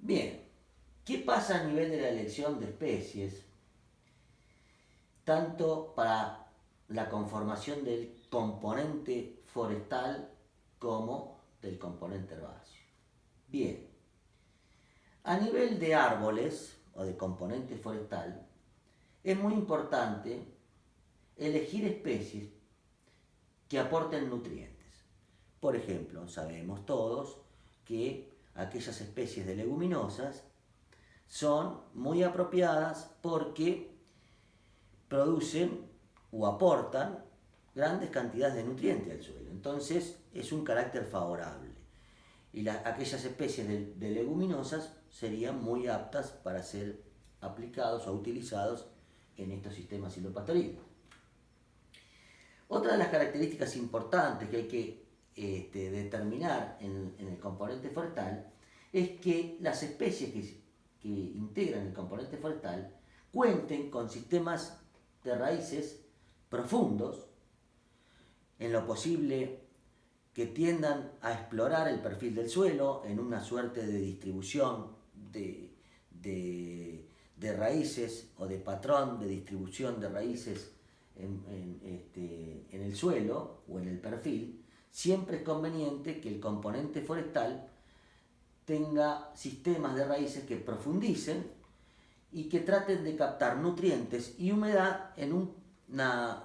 Bien, ¿qué pasa a nivel de la elección de especies? Tanto para la conformación del componente forestal como del componente herbáceo. Bien, a nivel de árboles o de componente forestal, es muy importante elegir especies que aporten nutrientes. Por ejemplo, sabemos todos que aquellas especies de leguminosas son muy apropiadas porque producen o aportan grandes cantidades de nutrientes al suelo. Entonces es un carácter favorable. Y aquellas especies de leguminosas serían muy aptas para ser aplicados o utilizados en estos sistemas silvopastoriles. Otra de las características importantes que hay que determinar en el componente forestal es que las especies que integran el componente forestal cuenten con sistemas de raíces profundos, en lo posible que tiendan a explorar el perfil del suelo en una suerte de distribución de raíces o de patrón de distribución de raíces en el suelo o en el perfil. Siempre es conveniente que el componente forestal tenga sistemas de raíces que profundicen y que traten de captar nutrientes y humedad en un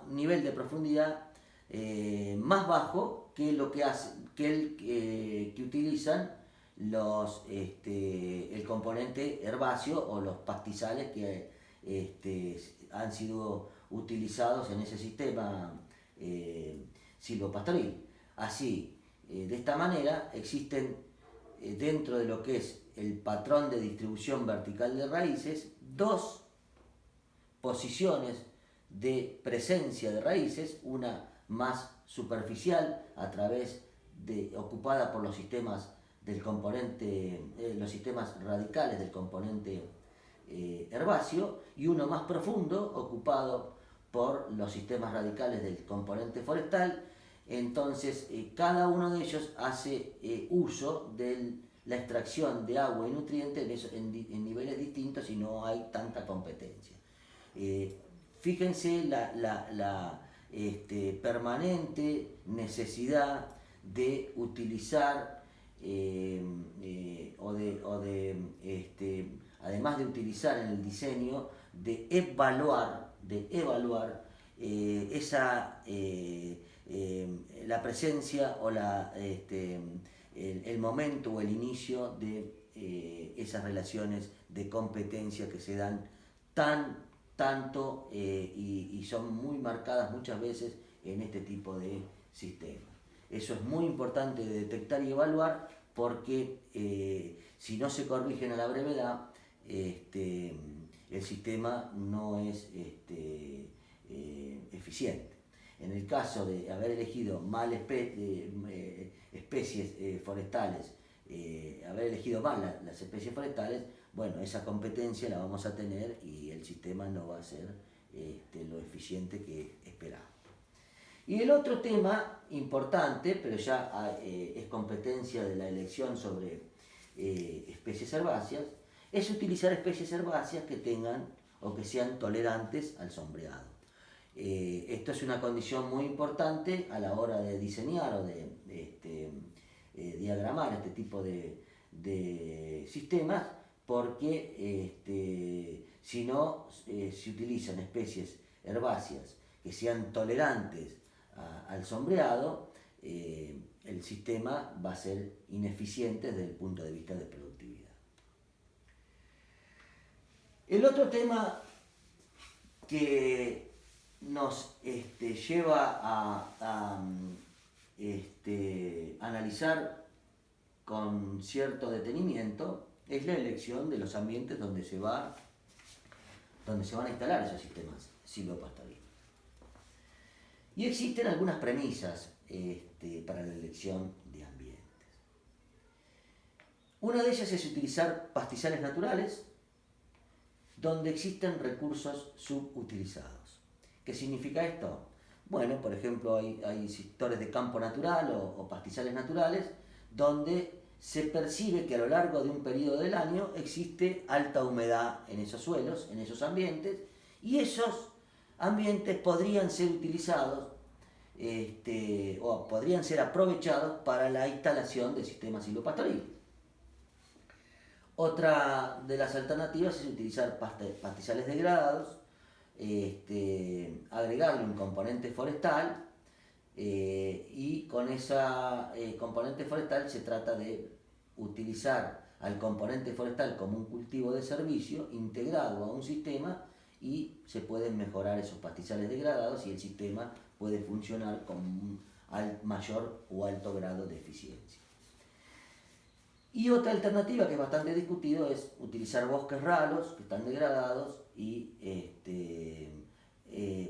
nivel de profundidad más bajo que lo que hace que utilizan el componente herbáceo o los pastizales que han sido utilizados en ese sistema silvopastoril. Así, de esta manera existen dentro de lo que es el patrón de distribución vertical de raíces dos posiciones de presencia de raíces, una más superficial a través ocupada por los sistemas del componente, los sistemas radicales del componente herbáceo, y uno más profundo ocupado por los sistemas radicales del componente forestal. Entonces cada uno de ellos hace uso de la extracción de agua y nutrientes en niveles distintos y no hay tanta competencia. Fíjense la permanente necesidad de utilizar además de utilizar en el diseño, de evaluar la presencia o el momento o el inicio de esas relaciones de competencia que se dan tanto y son muy marcadas muchas veces en este tipo de sistemas. Eso es muy importante de detectar y evaluar porque si no se corrigen a la brevedad, el sistema no es eficiente. En el caso de haber elegido mal especies forestales, haber elegido mal las especies forestales, bueno, esa competencia la vamos a tener y el sistema no va a ser lo eficiente que esperamos. Y el otro tema importante, pero ya es competencia de la elección sobre especies herbáceas, es utilizar especies herbáceas que tengan o que sean tolerantes al sombreado. Esto es una condición muy importante a la hora de diseñar o de diagramar este tipo de sistemas, porque si no se utilizan especies herbáceas que sean tolerantes al sombreado, el sistema va a ser ineficiente desde el punto de vista de productividad. El otro tema que nos lleva a analizar con cierto detenimiento es la elección de los ambientes donde se van a instalar esos sistemas silvopastoriles. Y existen algunas premisas para la elección de ambientes. Una de ellas es utilizar pastizales naturales donde existen recursos subutilizados. ¿Qué significa esto? Bueno, por ejemplo, hay sectores de campo natural o pastizales naturales donde se percibe que a lo largo de un periodo del año existe alta humedad en esos suelos, en esos ambientes, y esos ambientes podrían ser utilizados o podrían ser aprovechados para la instalación de sistemas silvopastoriles. Otra de las alternativas es utilizar pastizales degradados, agregarle un componente forestal, y con esa componente forestal se trata de utilizar al componente forestal como un cultivo de servicio integrado a un sistema, y se pueden mejorar esos pastizales degradados y el sistema puede funcionar con un mayor o alto grado de eficiencia. Y otra alternativa que es bastante discutido es utilizar bosques raros que están degradados y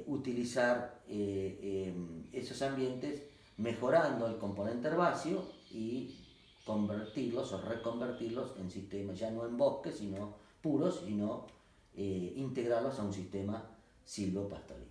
utilizar esos ambientes mejorando el componente herbáceo y convertirlos o reconvertirlos en sistemas, ya no en bosques sino puros, sino integrarlos a un sistema silvopastoril.